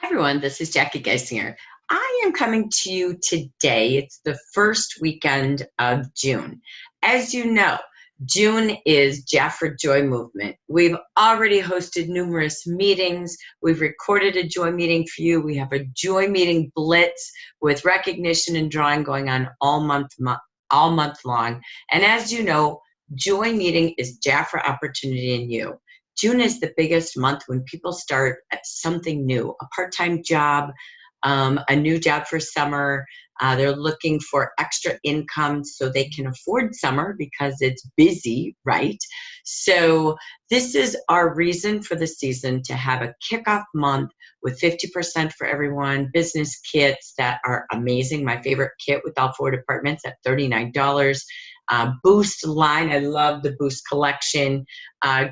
Everyone, this is Jackie Geisinger. I am coming to you today. It's the first weekend of June. As you know, June is Jaffra Joy Movement. We've already hosted numerous meetings. We've recorded a Joy meeting for you. We have a Joy meeting blitz with recognition and drawing going on all month long. And as you know, Joy meeting is Jaffra opportunity in you. June is the biggest month when people start at something new, a part-time job, a new job for summer. They're looking for extra income so they can afford summer because it's busy, right? So this is our reason for the season to have a kickoff month with 50% for everyone, business kits that are amazing. My favorite kit with all 4 departments at $39. Boost line, I love the Boost collection.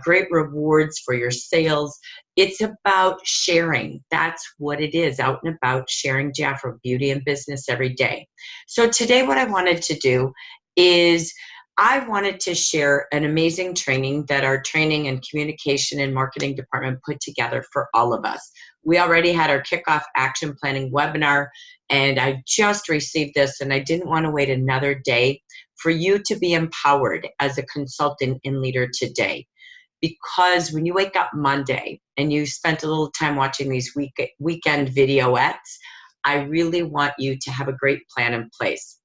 Great rewards for your sales. It's about sharing. That's what it is, out and about, sharing Jaffra beauty and business every day. So today what I wanted to do is I wanted to share an amazing training that our training and communication and marketing department put together for all of us. We already had our kickoff action planning webinar, and I just received this, and I didn't want to wait another day for you to be empowered as a consultant and leader today. Because when you wake up Monday and you spent a little time watching these weekend video-ettes, I really want you to have a great plan in place.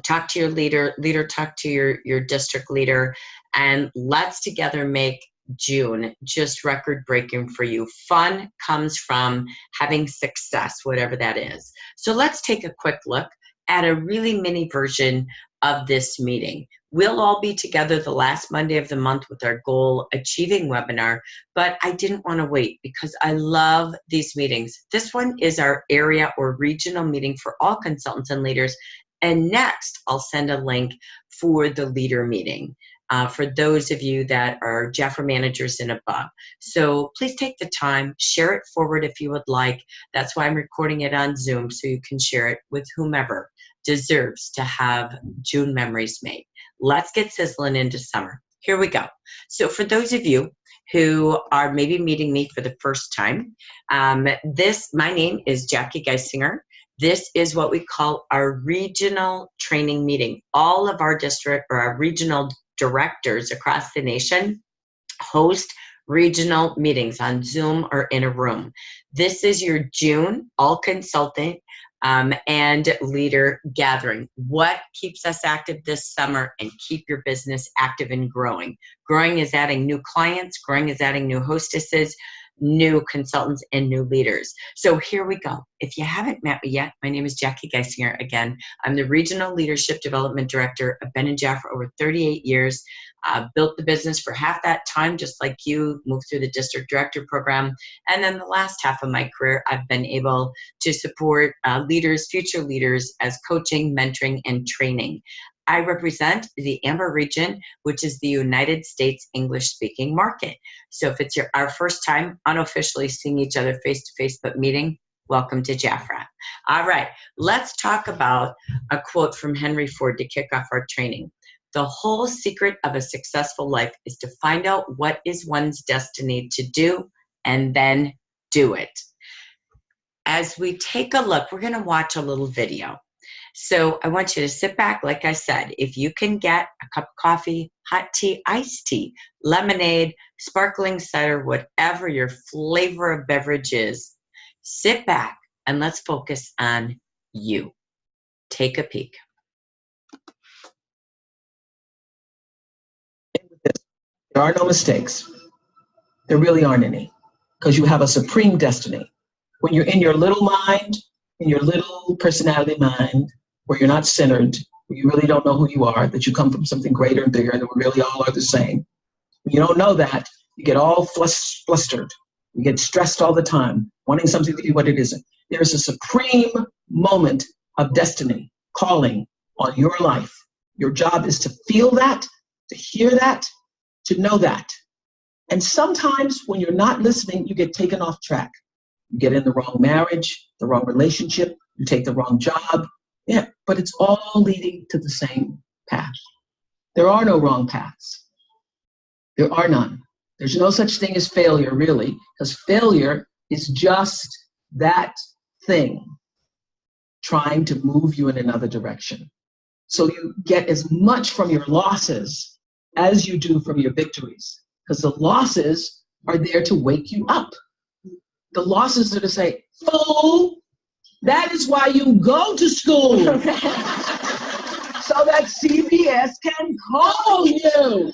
Talk to your leader, talk to your district leader, and let's together make June just record-breaking for you. Fun comes from having success, whatever that is. So let's take a quick look at a really mini version of this meeting. We'll all be together the last Monday of the month with our goal achieving webinar, but I didn't want to wait because I love these meetings. This one is our area or regional meeting for all consultants and leaders. And next, I'll send a link for the leader meeting for those of you that are Jaffra managers and above. So please take the time, share it forward if you would like. That's why I'm recording it on Zoom so you can share it with whomever deserves to have June memories made. Let's get sizzling into summer. Here we go. So for those of you who are maybe meeting me for the first time, my name is Jackie Geisinger. This is what we call our regional training meeting. All of our district or our regional directors across the nation host regional meetings on Zoom or in a room. This is your June all consultant and leader gathering. What keeps us active this summer and keep your business active and growing? Growing is adding new clients, growing is adding new hostesses, new consultants, and new leaders. So here we go. If you haven't met me yet, my name is Jackie Geisinger. Again, I'm the Regional Leadership Development Director. I've been in Jaffra over 38 years. Built the business for half that time, just like you, moved through the district director program. And then the last half of my career, I've been able to support leaders, future leaders as coaching, mentoring, and training. I represent the Amber region, which is the United States English-speaking market. So if it's our first time unofficially seeing each other face-to-face but meeting, welcome to Jaffra. All right, let's talk about a quote from Henry Ford to kick off our training. The whole secret of a successful life is to find out what is one's destiny to do and then do it. As we take a look, we're going to watch a little video. So I want you to sit back, like I said, if you can get a cup of coffee, hot tea, iced tea, lemonade, sparkling cider, whatever your flavor of beverage is, sit back and let's focus on you. Take a peek. There are no mistakes. There really aren't any, because you have a supreme destiny. When you're in your little mind, in your little personality mind, where you're not centered, where you really don't know who you are, that you come from something greater and bigger, and that we really all are the same. When you don't know that, you get all flustered. You get stressed all the time, wanting something to be what it isn't. There is a supreme moment of destiny calling on your life. Your job is to feel that, to hear that, to know that. And sometimes when you're not listening, you get taken off track. You get in the wrong marriage, the wrong relationship, you take the wrong job. Yeah, but it's all leading to the same path. There are no wrong paths. There are none. There's no such thing as failure, really, because failure is just that thing trying to move you in another direction. So you get as much from your losses as you do from your victories, because the losses are there to wake you up. The losses are to say, fool, that is why you go to school. So that CPS can call you.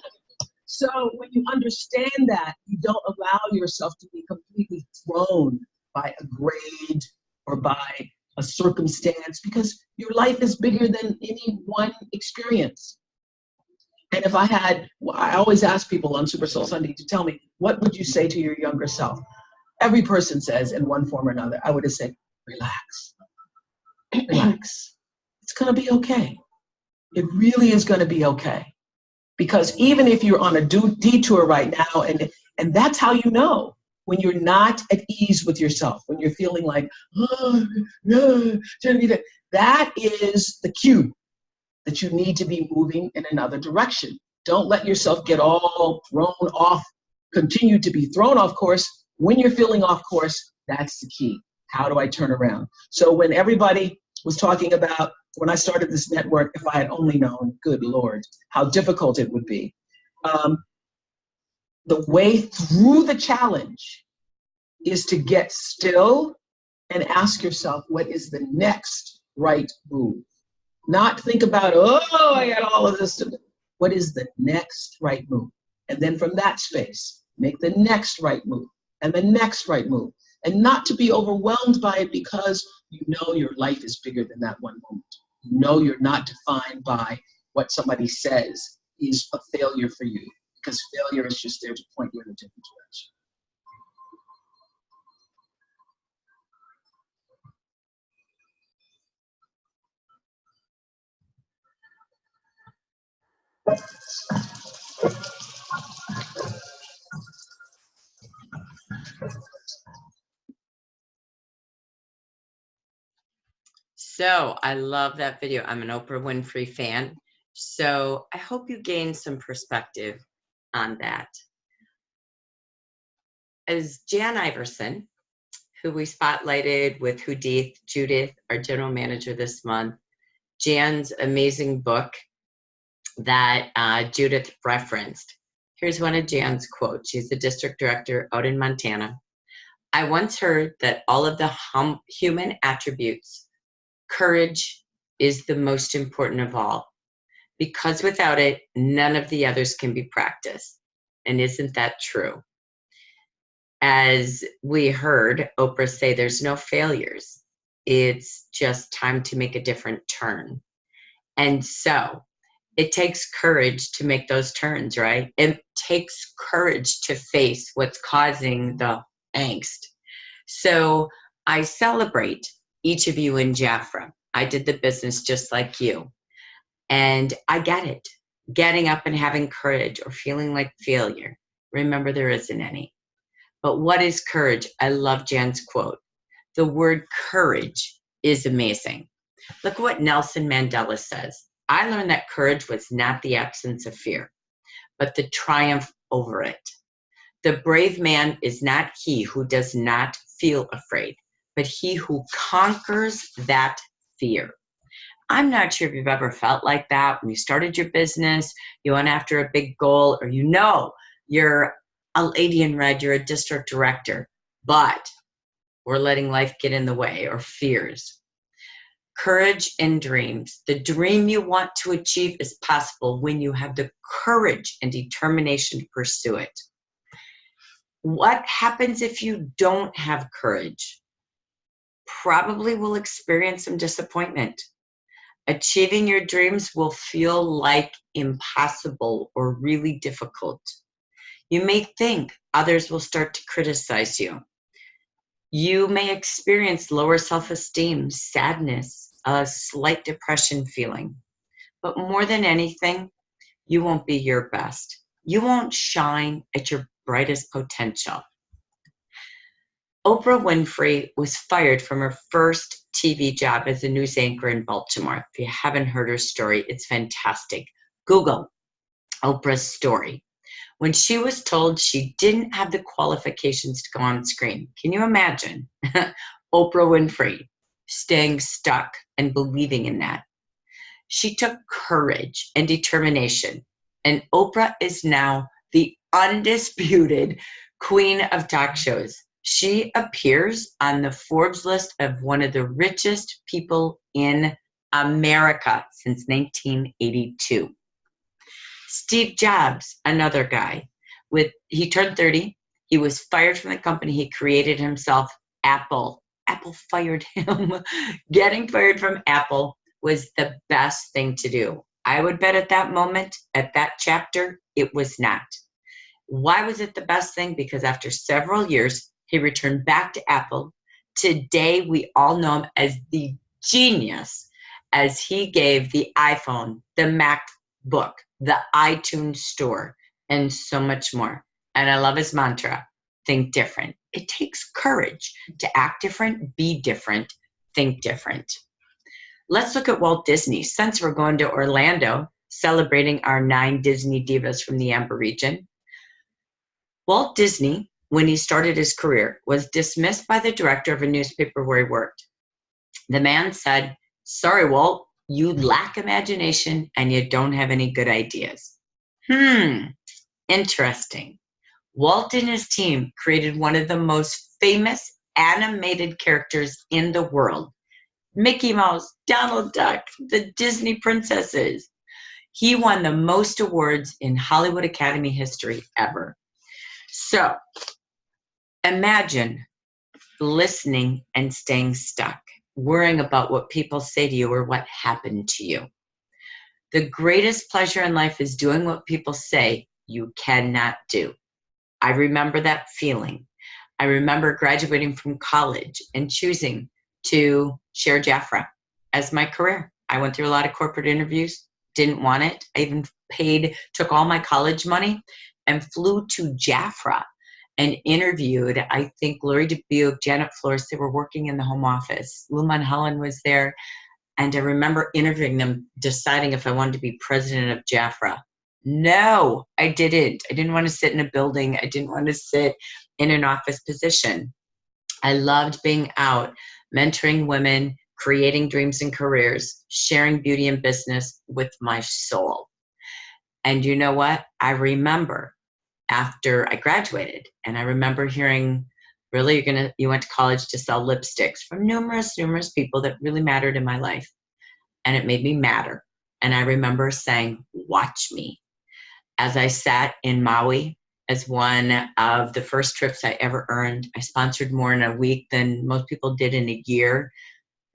So when you understand that, you don't allow yourself to be completely thrown by a grade or by a circumstance, because your life is bigger than any one experience. And if I always ask people on Super Soul Sunday to tell me, what would you say to your younger self? Every person says in one form or another, I would have said, relax, relax. It's gonna be okay. It really is gonna be okay. Because even if you're on a detour right now, and that's how you know, when you're not at ease with yourself, when you're feeling like, oh, no, that is the cue that you need to be moving in another direction. Don't let yourself get all thrown off, continue to be thrown off course. When you're feeling off course, that's the key. How do I turn around? So when everybody was talking about, when I started this network, if I had only known, good Lord, how difficult it would be. The way through the challenge is to get still and ask yourself, what is the next right move? Not think about, oh, I got all of this to do. What is the next right move? And then from that space, make the next right move and the next right move. And not to be overwhelmed by it, because you know your life is bigger than that one moment. You know you're not defined by what somebody says is a failure for you, because failure is just there to point you in a different direction. So I love that video. I'm an Oprah Winfrey fan. So I hope you gain some perspective on that. As Jan Iverson, who we spotlighted with Judith, our general manager this month, Jan's amazing book that Judith referenced. Here's one of Jan's quotes. She's the district director out in Montana. I once heard that all of the human attributes, courage is the most important of all, because without it, none of the others can be practiced. And isn't that true? As we heard Oprah say, there's no failures. It's just time to make a different turn. And so it takes courage to make those turns, right? It takes courage to face what's causing the angst. So I celebrate each of you in Jaffra. I did the business just like you. And I get it. Getting up and having courage or feeling like failure. Remember, there isn't any. But what is courage? I love Jan's quote. The word courage is amazing. Look what Nelson Mandela says. I learned that courage was not the absence of fear, but the triumph over it. The brave man is not he who does not feel afraid, but he who conquers that fear. I'm not sure if you've ever felt like that when you started your business, you went after a big goal, or you know you're a lady in red, you're a district director, but we're letting life get in the way, or fears. Courage and dreams. The dream you want to achieve is possible when you have the courage and determination to pursue it. What happens if you don't have courage? Probably will experience some disappointment. Achieving your dreams will feel like impossible or really difficult. You may think others will start to criticize you. You may experience lower self-esteem, sadness, a slight depression feeling. But more than anything, you won't be your best. You won't shine at your brightest potential. Oprah Winfrey was fired from her first TV job as a news anchor in Baltimore. If you haven't heard her story, it's fantastic. Google Oprah's story. When she was told she didn't have the qualifications to go on screen, can you imagine? Oprah Winfrey, staying stuck and believing in that. She took courage and determination, and Oprah is now the undisputed queen of talk shows. She appears on the Forbes list of one of the richest people in America since 1982. Steve Jobs, another guy, he turned 30. He was fired from the company he created himself, Apple. Apple fired him. Getting fired from Apple was the best thing to do. I would bet at that moment, at that chapter, it was not. Why was it the best thing? Because after several years, he returned back to Apple. Today, we all know him as the genius, as he gave the iPhone, the MacBook, the iTunes Store, and so much more. And I love his mantra, think different. It takes courage to act different, be different, think different. Let's look at Walt Disney. Since we're going to Orlando, celebrating our 9 Disney divas from the Amber region, Walt Disney, when he started his career, was dismissed by the director of a newspaper where he worked. The man said, "Sorry, Walt, you lack imagination and you don't have any good ideas." Interesting. Walt and his team created one of the most famous animated characters in the world. Mickey Mouse, Donald Duck, the Disney princesses. He won the most awards in Hollywood Academy history ever. So imagine listening and staying stuck, worrying about what people say to you or what happened to you. The greatest pleasure in life is doing what people say you cannot do. I remember that feeling. I remember graduating from college and choosing to share Jafra as my career. I went through a lot of corporate interviews, didn't want it. I even took all my college money and flew to Jafra and interviewed, I think, Lori Dubuque, Janet Flores. They were working in the home office. Lou Helen was there. And I remember interviewing them, deciding if I wanted to be president of Jafra. No, I didn't. I didn't want to sit in a building. I didn't want to sit in an office position. I loved being out, mentoring women, creating dreams and careers, sharing beauty and business with my soul. And you know what? I remember after I graduated, and I remember hearing, really, you went to college to sell lipsticks, from numerous people that really mattered in my life. And it made me matter. And I remember saying, watch me. As I sat in Maui as one of the first trips I ever earned, I sponsored more in a week than most people did in a year.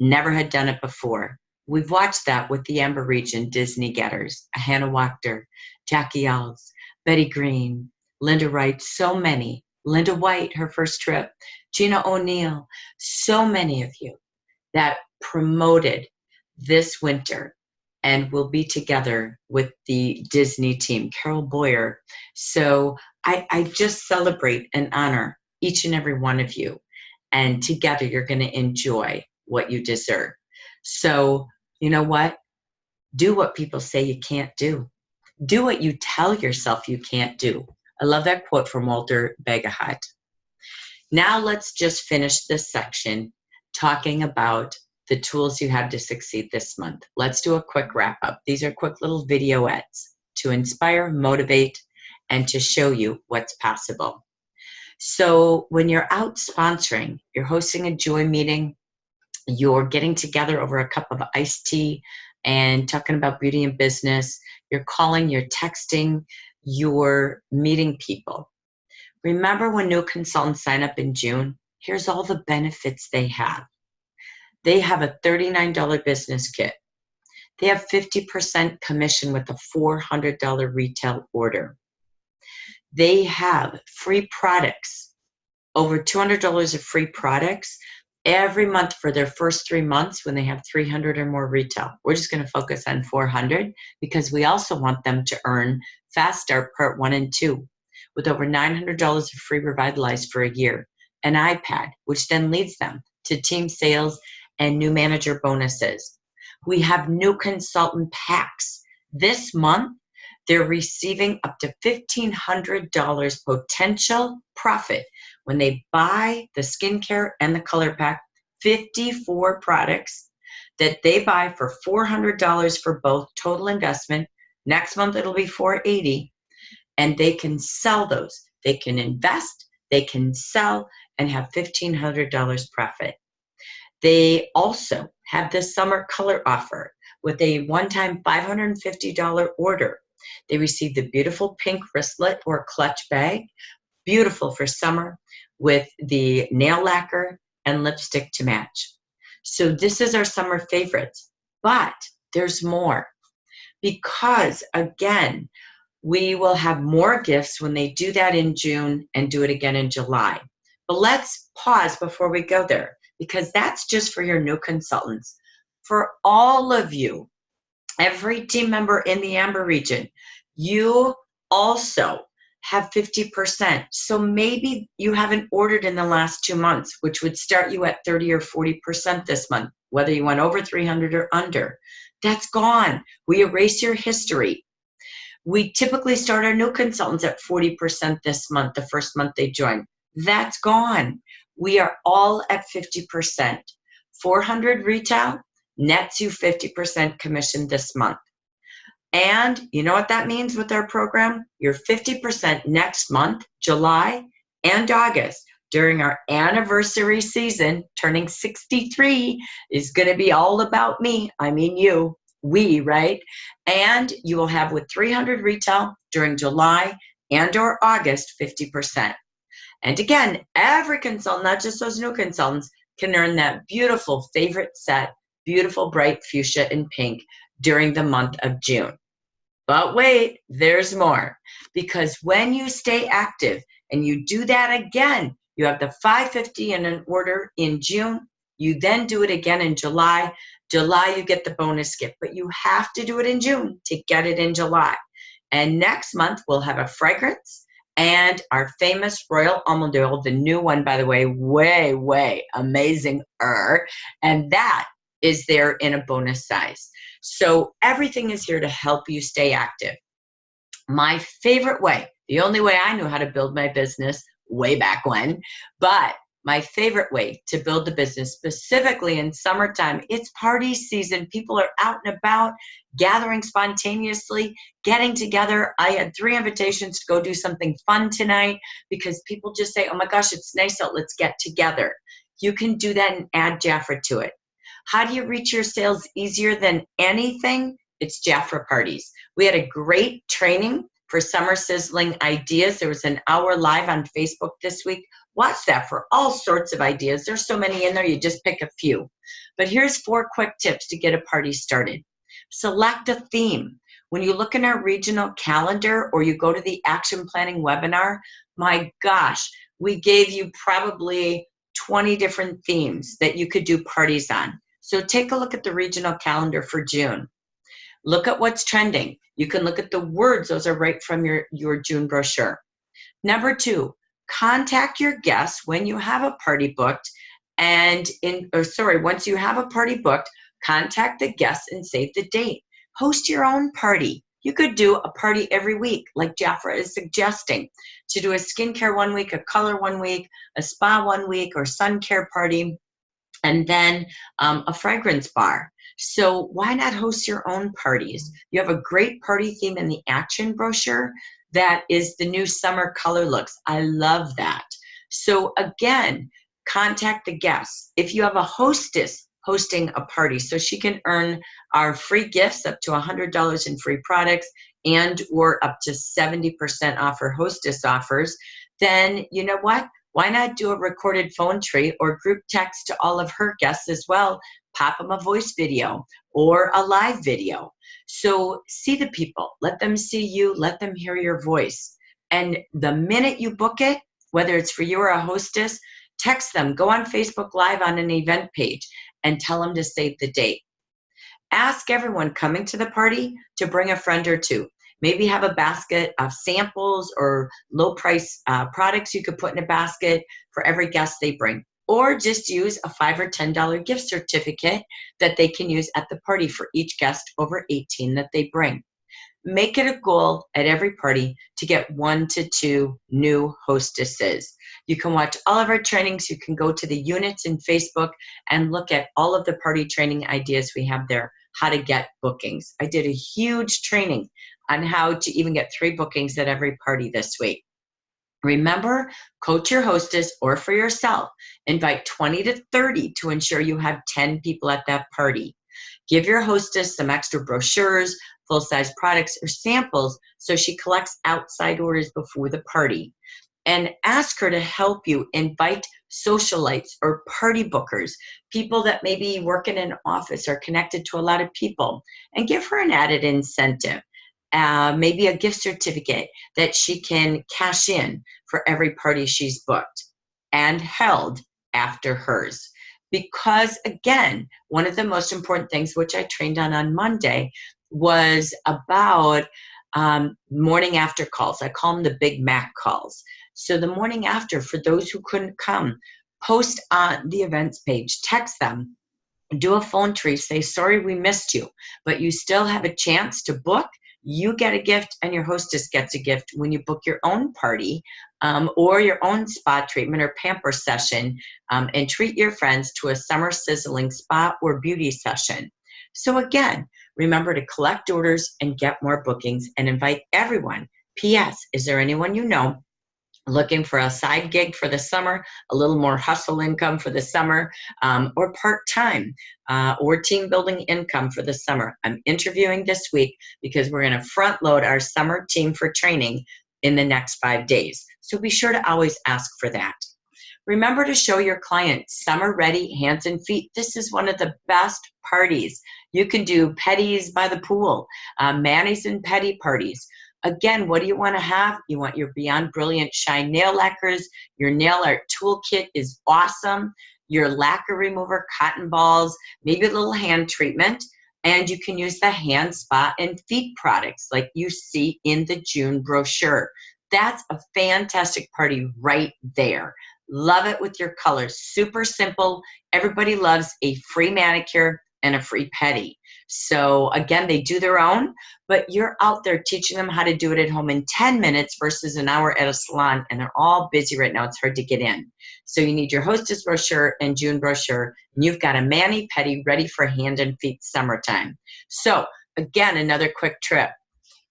Never had done it before. We've watched that with the Amber region Disney getters, Hannah Wachter, Jackie Alves, Betty Green, Linda Wright, so many. Linda White, her first trip, Gina O'Neill, so many of you that promoted this winter and will be together with the Disney team, Carol Boyer. So I just celebrate and honor each and every one of you. And together you're going to enjoy what you deserve. So you know what? Do what people say you can't do. Do what you tell yourself you can't do. I love that quote from Walter Begahat. Now let's just finish this section talking about the tools you have to succeed this month. Let's do a quick wrap up. These are quick little videoettes to inspire, motivate, and to show you what's possible. So when you're out sponsoring, you're hosting a joy meeting, you're getting together over a cup of iced tea and talking about beauty and business, you're calling, you're texting, you're meeting people. Remember when new consultants sign up in June? Here's all the benefits they have. They have a $39 business kit. They have 50% commission with a $400 retail order. They have free products, over $200 of free products every month for their first 3 months when they have 300 or more retail. We're just going to focus on 400 because we also want them to earn Fast Start Part 1 and 2 with over $900 of free Revitalize for a year, an iPad, which then leads them to team sales and new manager bonuses. We have new consultant packs. This month, they're receiving up to $1,500 potential profit when they buy the skincare and the color pack 54 products that they buy for $400 for both total investment. Next month, it'll be $480, and they can sell those. They can invest, they can sell, and have $1,500 profit. They also have this summer color offer with a one-time $550 order. They receive the beautiful pink wristlet or clutch bag, beautiful for summer, with the nail lacquer and lipstick to match. So this is our summer favorites, but there's more, because again, we will have more gifts when they do that in June and do it again in July. But let's pause before we go there, because that's just for your new consultants. For all of you, every team member in the Amber region, you also have 50%. So maybe you haven't ordered in the last 2 months, which would start you at 30 or 40% this month, whether you went over 300 or under. That's gone. We erase your history. We typically start our new consultants at 40% this month, the first month they join. That's gone. We are all at 50%. 400 retail nets you 50% commission this month. And you know what that means with our program? You're 50% next month, July and August. During our anniversary season, turning 63 is going to be all about me. I mean you, we, right? And you will have with 300 retail during July and or August, 50%. And again, every consultant, not just those new consultants, can earn that beautiful favorite set, beautiful bright fuchsia and pink during the month of June. But wait, there's more. Because when you stay active and you do that again, you have the $550 in an order in June. You then do it again in July. July, you get the bonus gift, but you have to do it in June to get it in July. And next month, we'll have a fragrance and our famous Royal Almond Oil, the new one, by the way, way amazing. And that is there in a bonus size. So everything is here to help you stay active. My favorite way, the only way I knew how to build my business way back when, but my favorite way to build the business, specifically in summertime, it's party season. People are out and about, gathering spontaneously, getting together. I had 3 invitations to go do something fun tonight because people just say, oh my gosh, it's nice out, let's get together. You can do that and add Jafra to it. How do you reach your sales easier than anything? It's Jafra parties. We had a great training for summer sizzling ideas. There was an hour live on Facebook this week. Watch that for all sorts of ideas. There's so many in there, you just pick a few. But here's 4 quick tips to get a party started. Select a theme. When you look in our regional calendar or you go to the action planning webinar, my gosh, we gave you probably 20 different themes that you could do parties on. So take a look at the regional calendar for June. Look at what's trending. You can look at the words. Those are right from your June brochure. Number 2, contact your guests when you have a party booked. Once you have a party booked, contact the guests and save the date. Host your own party. You could do a party every week, like Jafra is suggesting, to do a skincare 1 week, a color 1 week, a spa 1 week, or sun care party, and then a fragrance bar. So why not host your own parties? You have a great party theme in the action brochure that is the new summer color looks. I love that. So again, contact the guests. If you have a hostess hosting a party, so she can earn our free gifts up to $100 in free products and or up to 70% off her hostess offers, then you know what? Why not do a recorded phone tree or group text to all of her guests as well? Pop them a voice video or a live video. So see the people, let them see you, let them hear your voice. And the minute you book it, whether it's for you or a hostess, text them, go on Facebook Live on an event page and tell them to save the date. Ask everyone coming to the party to bring a friend or 2. Maybe have a basket of samples or low price products you could put in a basket for every guest they bring. Or just use a $5 or $10 gift certificate that they can use at the party for each guest over 18 that they bring. Make it a goal at every party to get 1 to 2 new hostesses. You can watch all of our trainings. You can go to the units in Facebook and look at all of the party training ideas we have there, how to get bookings. I did a huge training on how to even get 3 bookings at every party this week. Remember, coach your hostess or for yourself. Invite 20 to 30 to ensure you have 10 people at that party. Give your hostess some extra brochures, full-size products, or samples so she collects outside orders before the party. And ask her to help you invite socialites or party bookers, people that maybe work in an office or connected to a lot of people, and give her an added incentive. Maybe a gift certificate that she can cash in for every party she's booked and held after hers. Because again, one of the most important things, which I trained on Monday, was about morning after calls. I call them the Big Mac calls. So the morning after, for those who couldn't come, post on the events page, text them, do a phone tree, say, sorry we missed you, but you still have a chance to book. You get a gift and your hostess gets a gift when you book your own party or your own spa treatment or pamper session, and treat your friends to a summer sizzling spa or beauty session. So again, remember to collect orders and get more bookings and invite everyone. P.S. Is there anyone you know looking for a side gig for the summer, a little more hustle income for the summer, or part-time or team building income for the summer? I'm interviewing this week because we're going to front load our summer team for training in the next 5 days. So be sure to always ask for that. Remember to show your clients summer ready hands and feet. This is one of the best parties. You can do petties by the pool, manis and petty parties. Again, what do you want to have? You want your Beyond Brilliant Shine nail lacquers. Your nail art toolkit is awesome. Your lacquer remover, cotton balls, maybe a little hand treatment. And you can use the hand spa and feet products like you see in the June brochure. That's a fantastic party right there. Love it with your colors. Super simple. Everybody loves a free manicure and a free pedi. So again, they do their own, but you're out there teaching them how to do it at home in 10 minutes versus an hour at a salon, and they're all busy right now. It's hard to get in. So you need your hostess brochure and June brochure, and you've got a mani-pedi ready for hand and feet summertime. So again, another quick trip,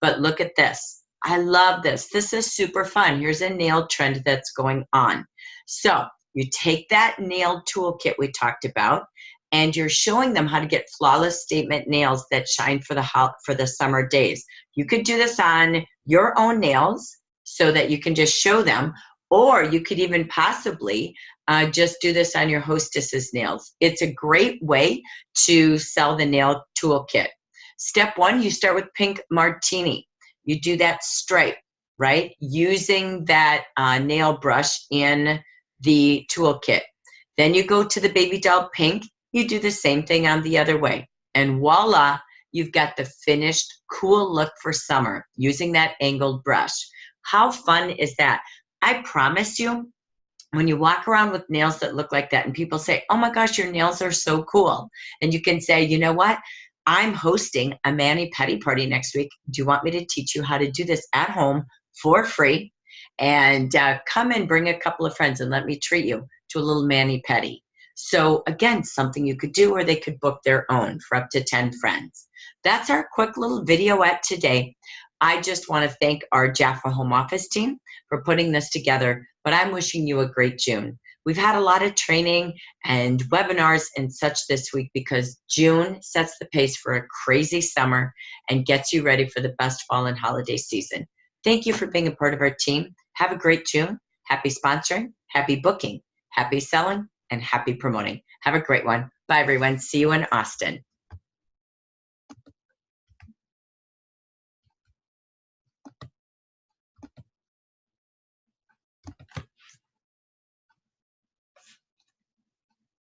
but look at this. I love this. This is super fun. Here's a nail trend that's going on. So you take that nail toolkit we talked about, and you're showing them how to get flawless statement nails that shine for the summer days. You could do this on your own nails so that you can just show them, or you could even possibly just do this on your hostess's nails. It's a great way to sell the nail toolkit. Step 1, you start with pink martini. You do that stripe, right? Using that nail brush in the toolkit. Then you go to the baby doll pink. You do the same thing on the other way. And voila, you've got the finished cool look for summer using that angled brush. How fun is that? I promise you, when you walk around with nails that look like that and people say, oh my gosh, your nails are so cool. And you can say, you know what? I'm hosting a mani-pedi party next week. Do you want me to teach you how to do this at home for free? And come and bring a couple of friends and let me treat you to a little mani-pedi. So again, something you could do, or they could book their own for up to 10 friends. That's our quick little video-ette today. I just want to thank our Jaffa Home Office team for putting this together, but I'm wishing you a great June. We've had a lot of training and webinars and such this week because June sets the pace for a crazy summer and gets you ready for the best fall and holiday season. Thank you for being a part of our team. Have a great June. Happy sponsoring, happy booking, happy selling, and happy promoting. Have a great one. Bye, everyone. See you in Austin.